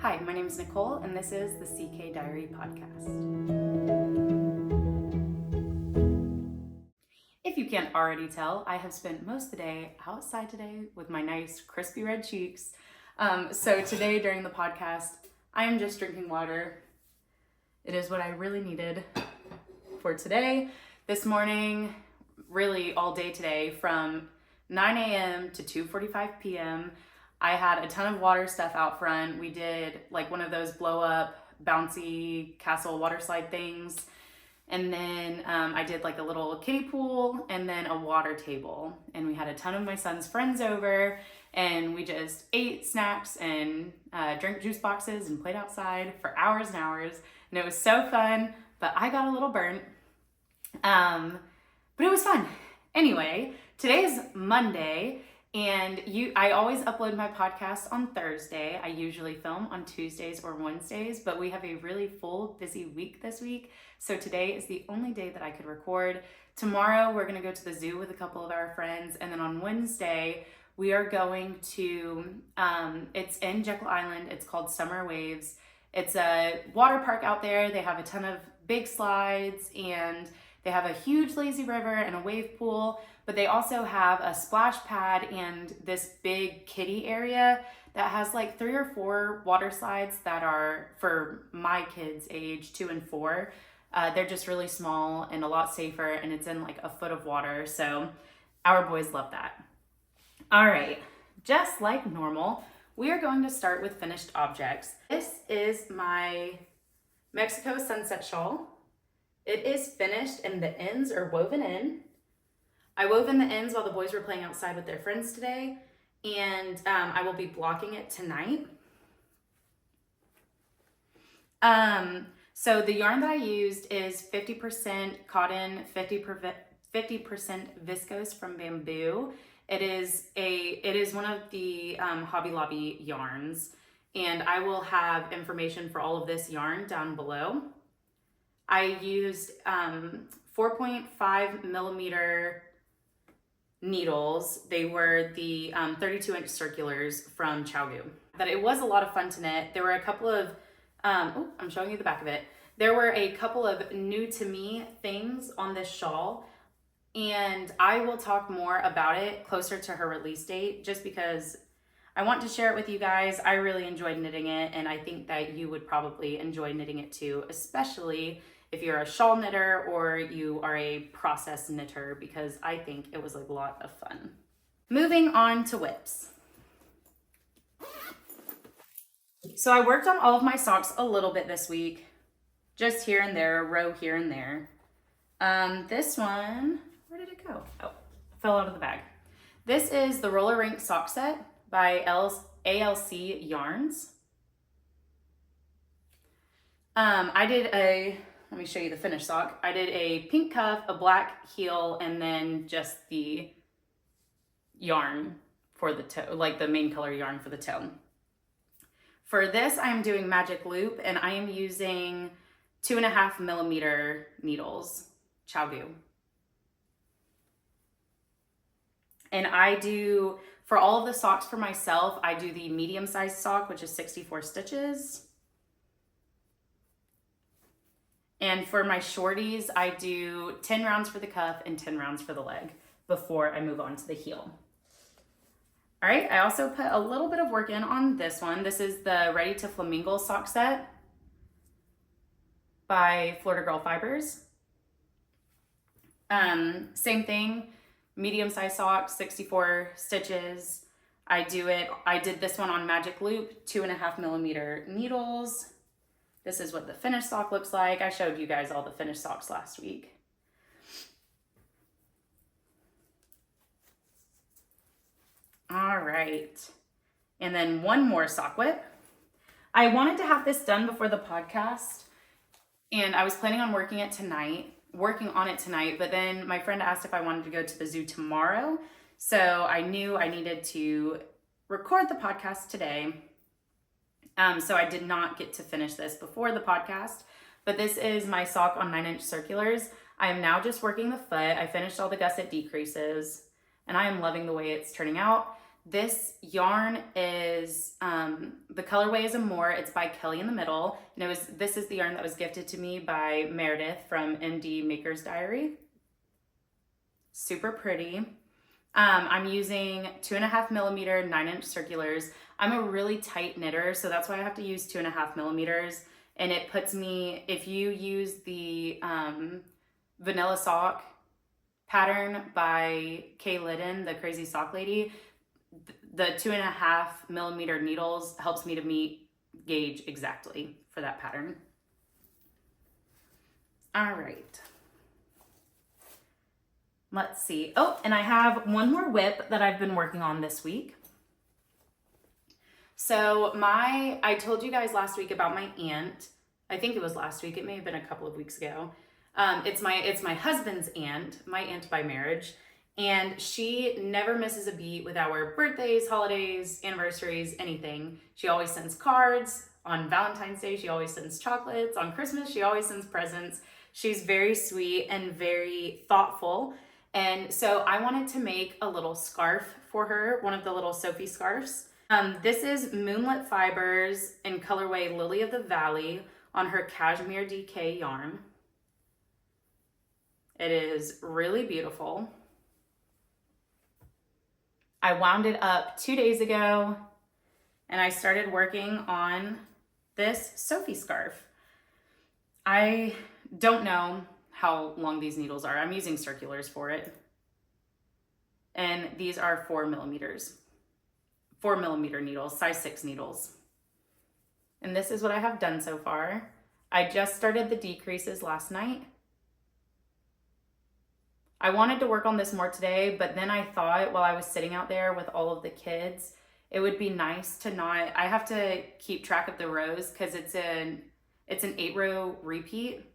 Hi, my name is Nicole, and this is the CK Diary Podcast. If you can't already tell, I have spent most of the day outside today with my nice crispy red cheeks. So today during the podcast, I am just drinking water. It is what I really needed for today. This morning, really all day today, from 9 a.m. to 2:45 p.m., I had a ton of water stuff out front. We did like one of those blow up bouncy castle water slide things. And then I did like a little kiddie pool and then a water table. And we had a ton of my son's friends over and we just ate snacks and drank juice boxes and played outside for hours and hours. And it was so fun, but I got a little burnt. But it was fun. Anyway, today is Monday. And I always upload my podcast on Thursday. I usually film on Tuesdays or Wednesdays, but we have a really full, busy week this week. So today is the only day that I could record. Tomorrow, we're gonna go to the zoo with a couple of our friends. And then on Wednesday, we are going to, it's in Jekyll Island. It's called Summer Waves. It's a water park out there. They have a ton of big slides and they have a huge lazy river and a wave pool. But they also have a splash pad and this big kiddie area that has like 3 or 4 water slides that are for my kids age 2 and 4. They're just really small and a lot safer, and it's in like a foot of water. So our boys love that. All right, just like normal, we are going to start with finished objects. This is my Mexico sunset shawl. It is finished and the ends are woven in. I wove in the ends while the boys were playing outside with their friends today, and I will be blocking it tonight. So the yarn that I used is 50% cotton, 50% viscose from Bamboo. It is one of the Hobby Lobby yarns, and I will have information for all of this yarn down below. I used 4.5 millimeter needles. They were the 32-inch circulars from ChiaoGoo. But it was a lot of fun to knit. There were a couple of, I'm showing you the back of it. There were a couple of new to me things on this shawl, and I will talk more about it closer to her release date just because I want to share it with you guys. I really enjoyed knitting it, and I think that you would probably enjoy knitting it too, especially if you're a shawl knitter or you are a process knitter, because I think it was a lot of fun. Moving on to whips. So I worked on all of my socks a little bit this week, just here and there, a row here and there. This one, where did it go? Oh, fell out of the bag. This is the Roller Rink sock set by ALC Yarns. Let me show you the finished sock. I did a pink cuff, a black heel, and then just the yarn for the toe, like the main color yarn for the toe. For this, I'm doing Magic Loop, and I am using 2.5 millimeter needles, ChiaoGoo. And I do, for all of the socks for myself, I do the medium-sized sock, which is 64 stitches. And for my shorties, I do 10 rounds for the cuff and 10 rounds for the leg before I move on to the heel. All right, I also put a little bit of work in on this one. This is the Ready to Flamingo sock set by Florida Girl Fibers. Same thing, medium-sized socks, 64 stitches. I did this one on Magic Loop, 2.5 millimeter needles. This is what the finished sock looks like. I showed you guys all the finished socks last week. All right. And then one more sock whip. I wanted to have this done before the podcast, and I was planning on working on it tonight, but then my friend asked if I wanted to go to the zoo tomorrow. So I knew I needed to record the podcast today. So I did not get to finish this before the podcast, but this is my sock on 9-inch circulars. I am now just working the foot. I finished all the gusset decreases and I am loving the way it's turning out. This yarn is, the colorway is Amore. It's by Kelly in the Middle. And this is the yarn that was gifted to me by Meredith from MD Maker's Diary. Super pretty. I'm using 2.5 millimeter 9-inch circulars. I'm a really tight knitter, so that's why I have to use 2.5 millimeters. And it puts me, if you use the Vanilla Sock pattern by Kay Liddon, the Crazy Sock Lady, the 2.5 millimeter needles helps me to meet gauge exactly for that pattern. All right. Let's see. Oh, and I have one more whip that I've been working on this week. So I told you guys last week about my aunt. I think it was last week. It may have been a couple of weeks ago. It's my husband's aunt, my aunt by marriage. And she never misses a beat with our birthdays, holidays, anniversaries, anything. She always sends cards. On Valentine's Day, she always sends chocolates. On Christmas, she always sends presents. She's very sweet and very thoughtful. And so I wanted to make a little scarf for her, one of the little Sophie scarves. This is Moonlit Fibers in colorway Lily of the Valley on her Cashmere DK yarn. It is really beautiful. I wound it up 2 days ago and I started working on this Sophie scarf. I don't know how long these needles are. I'm using circulars for it. And these are 4 millimeters. 4 millimeter needles, size 6 needles. And this is what I have done so far. I just started the decreases last night. I wanted to work on this more today, but then I thought while I was sitting out there with all of the kids, it would be nice to not, I have to keep track of the rows because it's an 8-row repeat.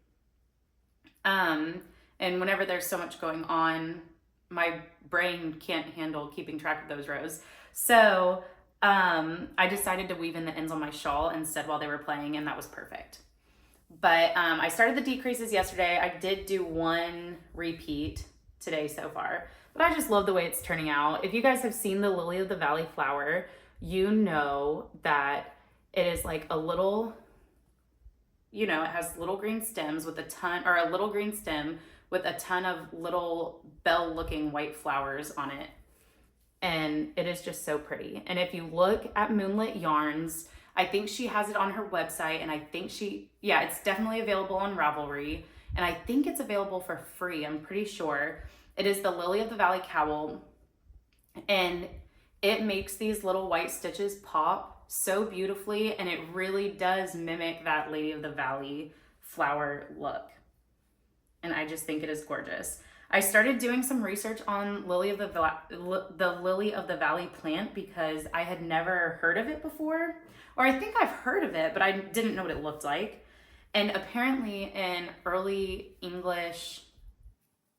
And whenever there's so much going on, my brain can't handle keeping track of those rows. So I decided to weave in the ends on my shawl instead while they were playing, and that was perfect. But I started the decreases yesterday. I did do 1 repeat today so far, but I just love the way it's turning out. If you guys have seen the Lily of the Valley flower, you know that it is like a little, it has little green stems with a little green stem with a ton of little bell-looking white flowers on it. And it is just so pretty. And if you look at Moonlit Yarns, I think she has it on her website, and I think it's definitely available on Ravelry, and I think it's available for free, I'm pretty sure. It is the Lily of the Valley cowl, and it makes these little white stitches pop so beautifully, and it really does mimic that Lady of the Valley flower look. And I just think it is gorgeous. I started doing some research on the Lily of the Valley plant because I had never heard of it before. Or I think I've heard of it, but I didn't know what it looked like. And apparently in early English,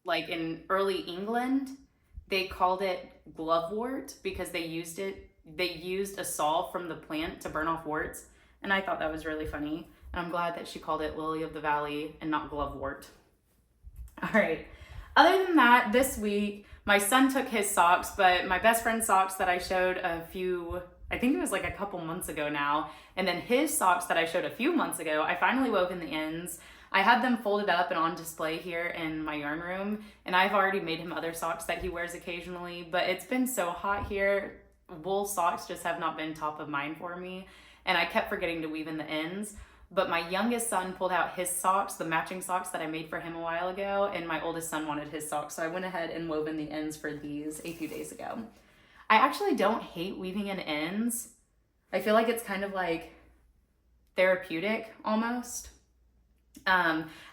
like in early England, they called it glovewort because they used a saw from the plant to burn off warts. And I thought that was really funny. And I'm glad that she called it Lily of the Valley and not glovewort. All right. Other than that, this week, my son took his socks, but my best friend's socks that I showed I think it was like a couple months ago now, and then his socks that I showed a few months ago, I finally wove in the ends. I had them folded up and on display here in my yarn room, and I've already made him other socks that he wears occasionally, but it's been so hot here, wool socks just have not been top of mind for me, and I kept forgetting to weave in the ends. But my youngest son pulled out his socks, the matching socks that I made for him a while ago, and my oldest son wanted his socks, so I went ahead and wove in the ends for these a few days ago. I actually don't hate weaving in ends. I feel like it's kind of like therapeutic almost.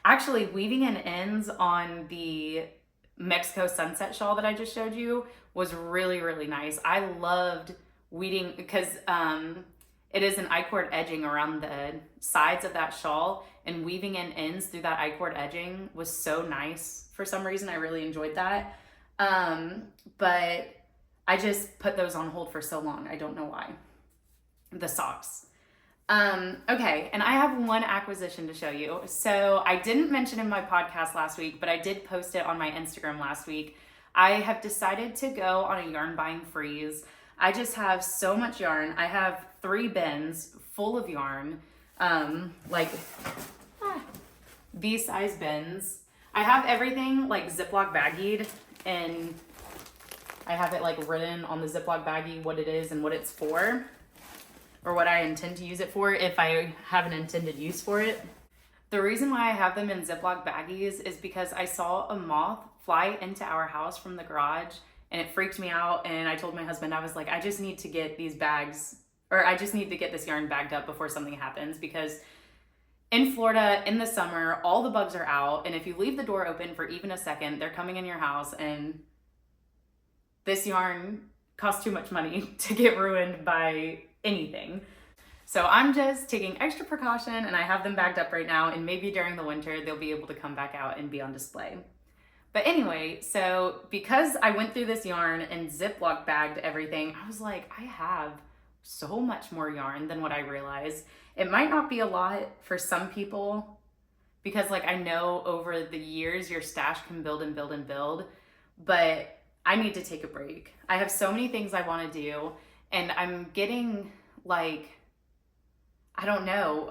Actually, weaving in ends on the Mexico sunset shawl that I just showed you was really, really nice. I loved weaving because it is an I-cord edging around the sides of that shawl, and weaving in ends through that I-cord edging was so nice. For some reason, I really enjoyed that. But I just put those on hold for so long. I don't know why. The socks. Okay, and I have one acquisition to show you. So I didn't mention in my podcast last week, but I did post it on my Instagram last week. I have decided to go on a yarn buying freeze. I just have so much yarn. I have 3 bins full of yarn, like these size bins. I have everything like Ziploc baggied, and I have it like written on the Ziploc baggie what it is and what it's for, or what I intend to use it for if I have an intended use for it. The reason why I have them in Ziploc baggies is because I saw a moth fly into our house from the garage, and it freaked me out, and I told my husband, I was like, I just need to get these bags, or I just need to get this yarn bagged up before something happens, because in Florida in the summer, all the bugs are out, and if you leave the door open for even a second, they're coming in your house, and this yarn costs too much money to get ruined by anything. So I'm just taking extra precaution, and I have them bagged up right now, and maybe during the winter they'll be able to come back out and be on display. But anyway, so because I went through this yarn and Ziploc bagged everything, I was like, I have so much more yarn than what I realized. It might not be a lot for some people, because like I know over the years your stash can build and build and build, but I need to take a break. I have so many things I want to do, and I'm getting like, I don't know,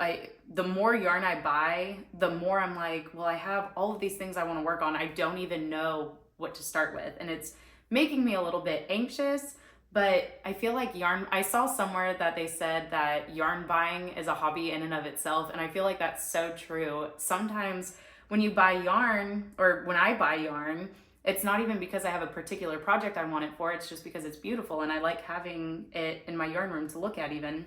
the more yarn I buy, the more I'm like, well, I have all of these things I want to work on. I don't even know what to start with. And it's making me a little bit anxious, but I feel like yarn, I saw somewhere that they said that yarn buying is a hobby in and of itself. And I feel like that's so true. Sometimes when you buy yarn, or when I buy yarn, it's not even because I have a particular project I want it for. It's just because it's beautiful and I like having it in my yarn room to look at even.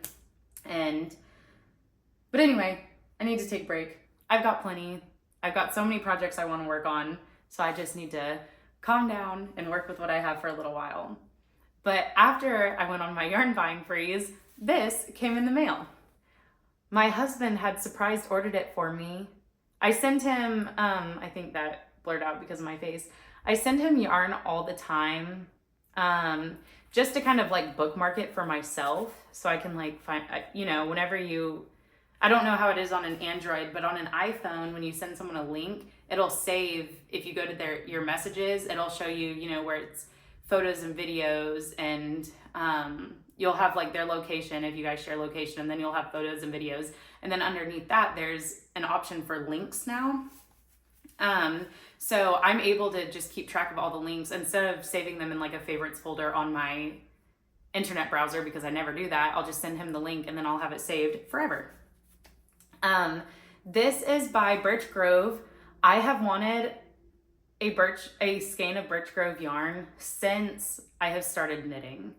But anyway, I need to take a break. I've got plenty. I've got so many projects I want to work on, so I just need to calm down and work with what I have for a little while. But after I went on my yarn buying freeze, this came in the mail. My husband had surprise ordered it for me. I send him, I think that blurred out because of my face. I send him yarn all the time, just to kind of like bookmark it for myself, so I can like find, whenever I don't know how it is on an Android, but on an iPhone, when you send someone a link, it'll save, if you go to your messages, it'll show you, where it's photos and videos, and you'll have like their location if you guys share location, and then you'll have photos and videos. And then underneath that, there's an option for links now. So I'm able to just keep track of all the links instead of saving them in like a favorites folder on my internet browser, because I never do that. I'll just send him the link and then I'll have it saved forever. This is by Birch Grove. I have wanted a skein of Birch Grove yarn since I have started knitting.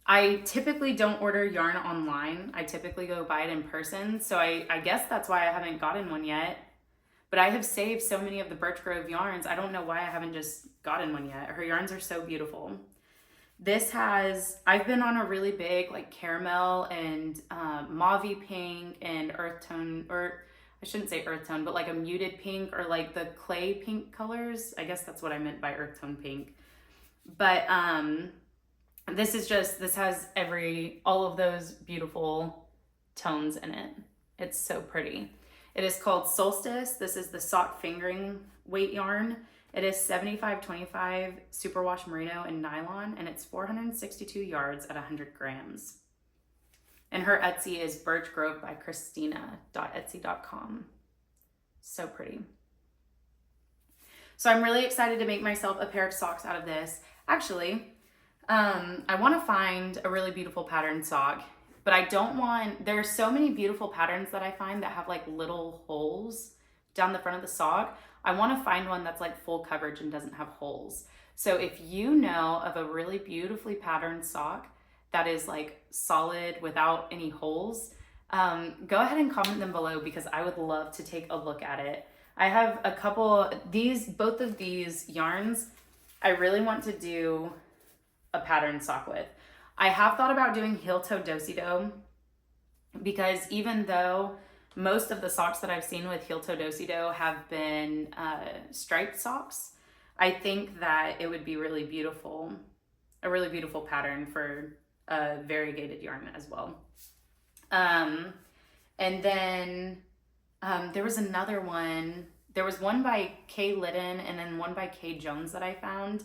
I typically don't order yarn online. I typically go buy it in person. So I guess that's why I haven't gotten one yet. But I have saved so many of the Birch Grove yarns. I don't know why I haven't just gotten one yet. Her yarns are so beautiful. I've been on a really big like caramel and mauve pink and earth tone, or I shouldn't say earth tone, but like a muted pink, or like the clay pink colors. I guess that's what I meant by earth tone pink. But this has all of those beautiful tones in it. It's so pretty. It is called Solstice. This is the sock fingering weight yarn. It is 75/25 superwash merino and nylon, and it's 462 yards at 100 grams. And her Etsy is Birch Grove by Christina.etsy.com. So pretty. So I'm really excited to make myself a pair of socks out of this. Actually, I want to find a really beautiful pattern sock, but there are so many beautiful patterns that I find that have like little holes down the front of the sock. I want to find one that's like full coverage and doesn't have holes. So if you know of a really beautifully patterned sock that is like solid without any holes, go ahead and comment them below, because I would love to take a look at it. I have both of these yarns I really want to do a pattern sock with. I have thought about doing heel toe do-si-do, because even though most of the socks that I've seen with heel toe do-si-do have been striped socks, I think that it would be a really beautiful pattern for a variegated yarn as well. And then there was another one. There was one by Kay Liddon and then one by Kay Jones that I found,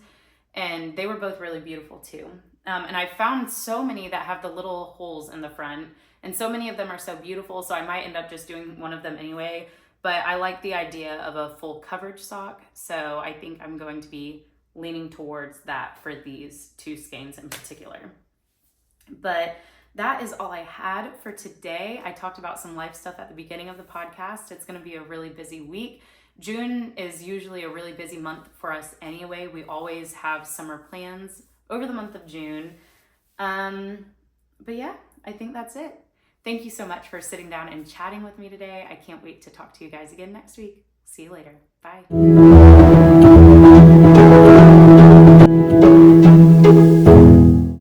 and they were both really beautiful too. And I found so many that have the little holes in the front, and so many of them are so beautiful, so I might end up just doing one of them anyway. But I like the idea of a full coverage sock, so I think I'm going to be leaning towards that for these two skeins in particular. But that is all I had for today. I talked about some life stuff at the beginning of the podcast. It's going to be a really busy week. June is usually a really busy month for us anyway. We always have summer plans over the month of June. But yeah, I think that's it. Thank you so much for sitting down and chatting with me today. I can't wait to talk to you guys again next week. See you later. Bye.